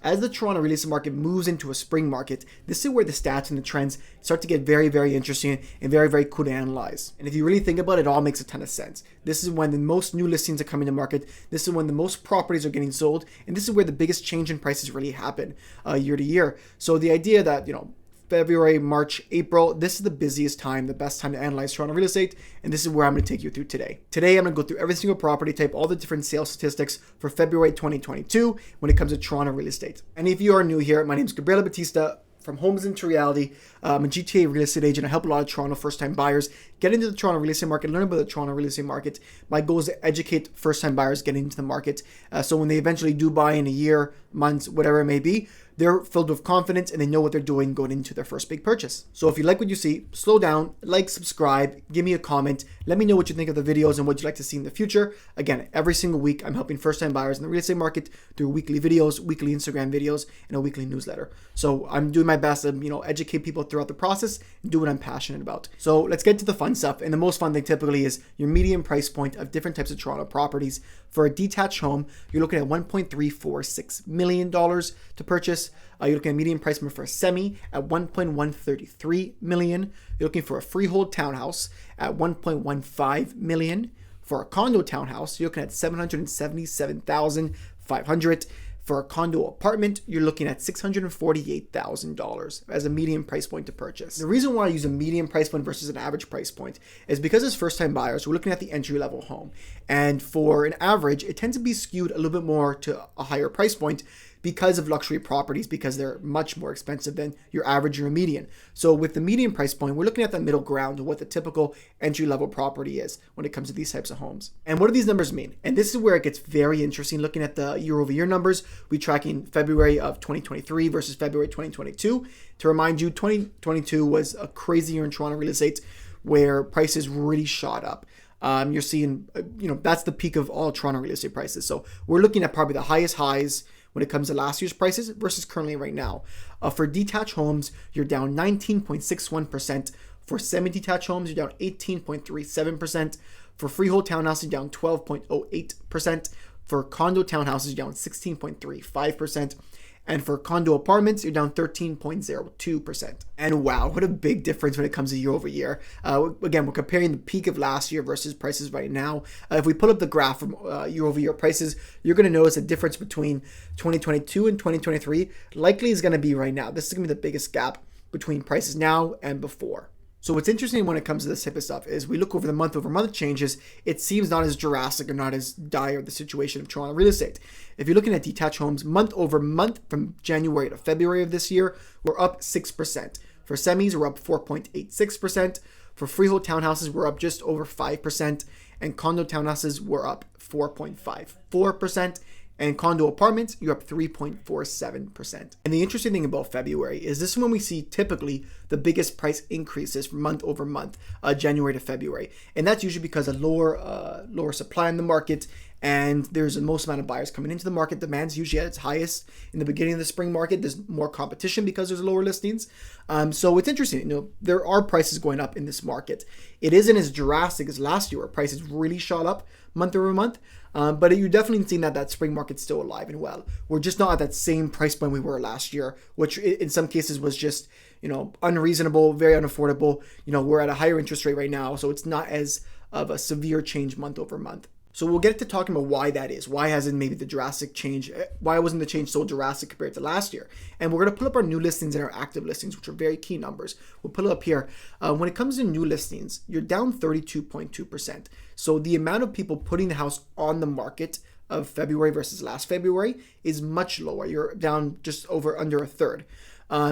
As the Toronto real estate market moves into a spring market, this is where the stats and the trends start to get very, very interesting and very, very cool to analyze. And if you really think about it, it all makes a ton of sense. This is when the most new listings are coming to market. This is when the most properties are getting sold. And this is where the biggest change in prices really happen year to year. So the idea that, February, March, April, this is the busiest time, the best time to analyze Toronto real estate, and this is where I'm going to take you through today. Today, I'm going to go through every single property type, all the different sales statistics for February 2022 when it comes to Toronto real estate. And if you are new here, my name is Gabriele Battista from Homes into Reality. I'm a GTA real estate agent. I help a lot of Toronto first-time buyers get into the Toronto real estate market, learn about the Toronto real estate market. My goal is to educate first-time buyers getting into the market, so when they eventually do buy in a year, months, whatever it may be, they're filled with confidence and they know what they're doing going into their first big purchase. So if you like what you see, slow down, like, subscribe, give me a comment, let me know what you think of the videos and what you'd like to see in the future. Again, every single week, I'm helping first-time buyers in the real estate market through weekly videos, weekly Instagram videos, and a weekly newsletter. So I'm doing my best to, educate people throughout the process and do what I'm passionate about. So let's get to the fun stuff. And the most fun thing typically is your median price point of different types of Toronto properties. For a detached home, you're looking at $1.346 million to purchase. You're looking at median price point for a semi at $1.133 million. You're looking for a freehold townhouse at $1.15 million. For a condo townhouse, you're looking at $777,500. For a condo apartment, you're looking at $648,000 as a median price point to purchase. The reason why I use a median price point versus an average price point is because as first-time buyers, we're looking at the entry-level home. And for an average, it tends to be skewed a little bit more to a higher price point because of luxury properties, because they're much more expensive than your average or a median. So with the median price point, we're looking at the middle ground of what the typical entry-level property is when it comes to these types of homes. And what do these numbers mean? And this is where it gets very interesting. Looking at the year-over-year numbers, we're tracking February of 2023 versus February 2022. To remind you, 2022 was a crazy year in Toronto real estate where prices really shot up. You're seeing, that's the peak of all Toronto real estate prices. So we're looking at probably the highest highs when it comes to last year's prices versus currently right now. For detached homes, you're down 19.61%. For semi-detached homes, you're down 18.37%. For freehold townhouses, you're down 12.08%. For condo townhouses, you're down 16.35%. And for condo apartments, you're down 13.02%. And wow, what a big difference when it comes to year over year. Again, we're comparing the peak of last year versus prices right now. If we pull up the graph from year over year prices, you're going to notice a difference between 2022 and 2023 likely is going to be right now. This is going to be the biggest gap between prices now and before. So what's interesting when it comes to this type of stuff is we look over the month-over-month changes, it seems not as drastic or not as dire the situation of Toronto real estate. If you're looking at detached homes month-over-month from January to February of this year, we're up 6%. For semis, we're up 4.86%. For freehold townhouses, we're up just over 5%. And condo townhouses, we're up 4.54%. And condo apartments, you're up 3.47%. And the interesting thing about February is this is when we see typically the biggest price increases from month over month, January to February. And that's usually because of lower supply in the market, and there's the most amount of buyers coming into the market. Demand's usually at its highest in the beginning of the spring market. There's more competition because there's lower listings. So it's interesting. There are prices going up in this market. It isn't as drastic as last year where prices really shot up month over month. But you definitely seen that spring market's still alive and well. We're just not at that same price point we were last year, which in some cases was just, unreasonable, very unaffordable. We're at a higher interest rate right now, so it's not as of a severe change month over month. So we'll get to talking about why that is. Why hasn't maybe the drastic change, why wasn't the change so drastic compared to last year? And we're going to pull up our new listings and our active listings, which are very key numbers. We'll pull it up here. When it comes to new listings, you're down 32.2%. So the amount of people putting the house on the market of February versus last February is much lower. You're down just under a third.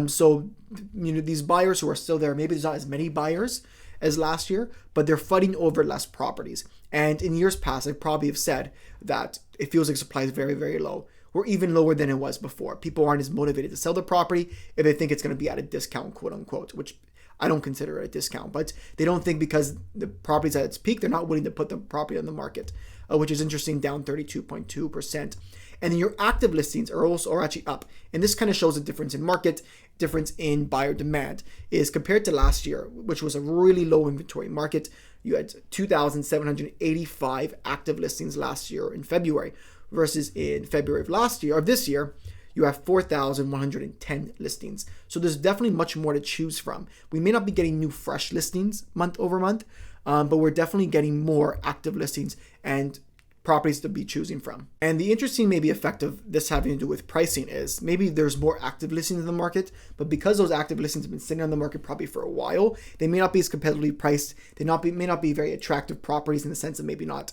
So these buyers who are still there, maybe there's not as many buyers as last year, but they're fighting over less properties. And in years past, I probably have said that it feels like supply is very, very low, or even lower than it was before. People aren't as motivated to sell the property if they think it's going to be at a discount, quote unquote, which I don't consider it a discount, but they don't think because the property's at its peak, they're not willing to put the property on the market, which is interesting, down 32.2%. And then your active listings are actually up. And this kind of shows a difference in market, difference in buyer demand is compared to last year, which was a really low inventory market. You had 2,785 active listings last year in February versus in February of this year, you have 4,110 listings. So there's definitely much more to choose from. We may not be getting new fresh listings month over month, but we're definitely getting more active listings and properties to be choosing from. And the interesting maybe effect of this having to do with pricing is maybe there's more active listings in the market, but because those active listings have been sitting on the market probably for a while, they may not be as competitively priced. They may not be very attractive properties in the sense of maybe not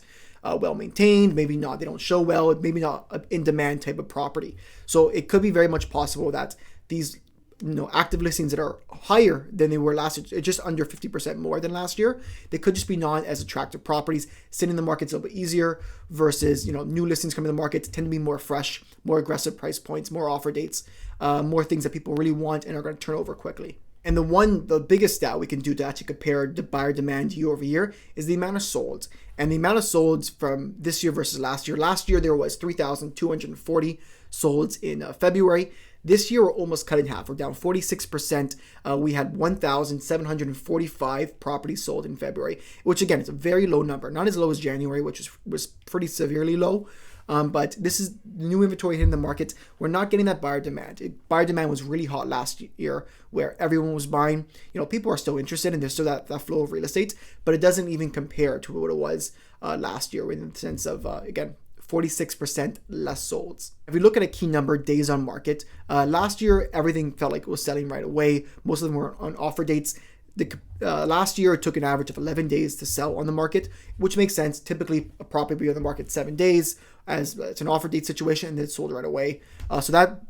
well maintained, maybe not, they don't show well, maybe not an in-demand type of property. So it could be very much possible that these active listings that are higher than they were last year, just under 50% more than last year, they could just be not as attractive properties. Sitting in the market's a little bit easier versus, new listings coming in the market tend to be more fresh, more aggressive price points, more offer dates, more things that people really want and are going to turn over quickly. And the biggest stat we can do to actually compare the buyer demand year over year is the amount of solds. And the amount of solds from this year versus last year. Last year, there was 3,240 solds in February. This year, we're almost cut in half. We're down 46%. We had 1,745 properties sold in February, which again, is a very low number. Not as low as January, which was pretty severely low. But this is new inventory hitting the market. We're not getting that buyer demand. Buyer demand was really hot last year where everyone was buying. People are still interested and there's still that flow of real estate, but it doesn't even compare to what it was last year in the sense of, again, 46% less solds. If we look at a key number, days on market, last year, everything felt like it was selling right away. Most of them were on offer dates. Last year, it took an average of 11 days to sell on the market, which makes sense. Typically, a property will be on the market 7 days as it's an offer date situation and then it's sold right away. So that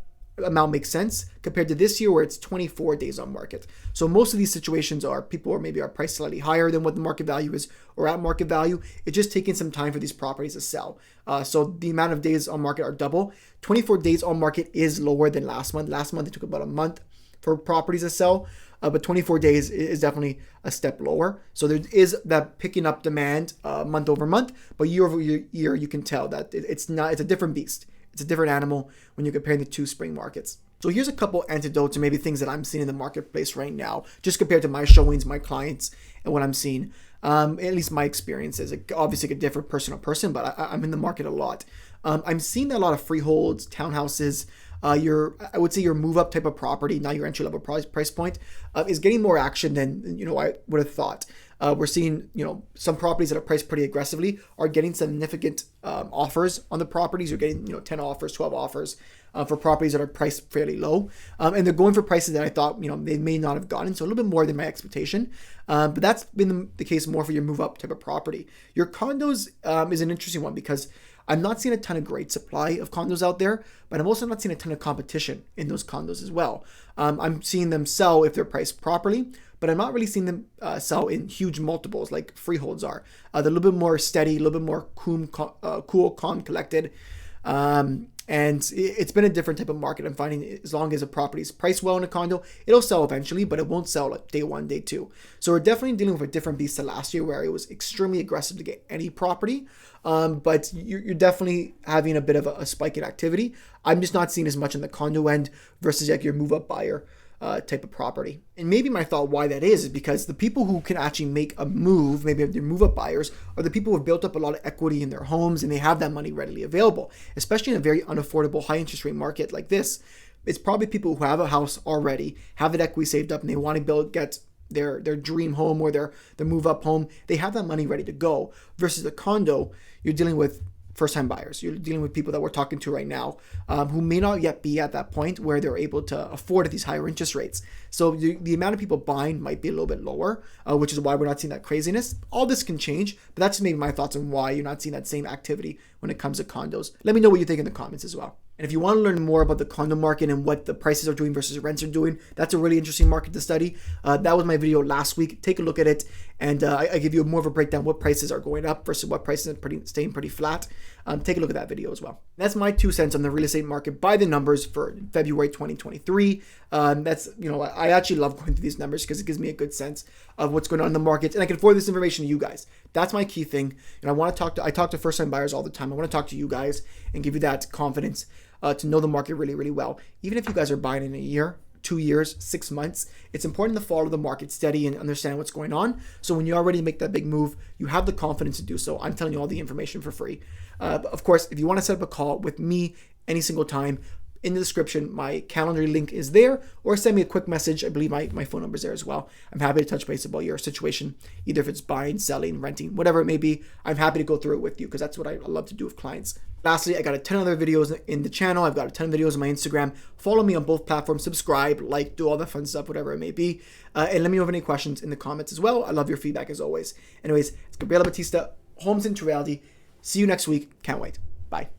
amount makes sense compared to this year where it's 24 days on market. So most of these situations are people are maybe are priced slightly higher than what the market value is or at market value. It's just taking some time for these properties to sell. So the amount of days on market are double. 24 days on market is lower than last month. Last month, it took about a month for properties to sell. But 24 days is definitely a step lower. So there is that picking up demand month over month, but year over year, you can tell that it's a different beast. It's a different animal when you're comparing the two spring markets. So here's a couple antidotes or maybe things that I'm seeing in the marketplace right now, just compared to my showings, my clients, and what I'm seeing. At least my experiences. It obviously could differ person to person, but I'm in the market a lot. I'm seeing a lot of freeholds, townhouses. I would say your move up type of property, not your entry level price point, is getting more action than I would have thought. We're seeing some properties that are priced pretty aggressively are getting significant offers on the properties. You're getting 10 offers, 12 offers for properties that are priced fairly low, and they're going for prices that I thought they may not have gotten, so a little bit more than my expectation. But that's been the case more for your move up type of property. Your condos is an interesting one because I'm not seeing a ton of great supply of condos out there, but I'm also not seeing a ton of competition in those condos as well. I'm seeing them sell if they're priced properly, but I'm not really seeing them sell in huge multiples like freeholds are. They're a little bit more steady, a little bit more cool, calm, collected. And it's been a different type of market. I'm finding as long as a property is priced well in a condo, it'll sell eventually, but it won't sell like day one, day two. So we're definitely dealing with a different beast than last year where it was extremely aggressive to get any property. But you're definitely having a bit of a spike in activity. I'm just not seeing as much in the condo end versus like your move up buyer type of property. And maybe my thought why that is because the people who can actually make a move, maybe they're move up buyers, are the people who have built up a lot of equity in their homes and they have that money readily available, especially in a very unaffordable high interest rate market like this. It's probably people who have a house already, have that equity saved up and they want to get their dream home or their move up home. They have that money ready to go versus the condo. You're dealing with first-time buyers. You're dealing with people that we're talking to right now who may not yet be at that point where they're able to afford these higher interest rates. So the amount of people buying might be a little bit lower, which is why we're not seeing that craziness. All this can change, but that's maybe my thoughts on why you're not seeing that same activity when it comes to condos. Let me know what you think in the comments as well. And if you want to learn more about the condo market and what the prices are doing versus rents are doing, that's a really interesting market to study. That was my video last week. Take a look at it. And I give you more of a breakdown what prices are going up versus what prices are staying pretty flat. Take a look at that video as well. That's my 2 cents on the real estate market by the numbers for February 2023. I actually love going through these numbers because it gives me a good sense of what's going on in the market, and I can forward this information to you guys. That's my key thing. And I talk to first-time buyers all the time. I want to talk to you guys and give you that confidence to know the market really, really well. Even if you guys are buying in a year, 2 years, 6 months, it's important to follow the market steady and understand what's going on. So when you already make that big move, you have the confidence to do so. I'm telling you all the information for free. Of course, if you want to set up a call with me any single time, in the description. My calendar link is there, or send me a quick message. I believe my phone number is there as well. I'm happy to touch base about your situation, either if it's buying, selling, renting, whatever it may be. I'm happy to go through it with you because that's what I love to do with clients. Lastly, I got a ton of other videos in the channel. I've got a ton of videos on my Instagram. Follow me on both platforms, subscribe, like, do all the fun stuff, whatever it may be. And let me know if any questions in the comments as well. I love your feedback as always. Anyways, it's Gabriele Battista, Homes into Reality. See you next week. Can't wait. Bye.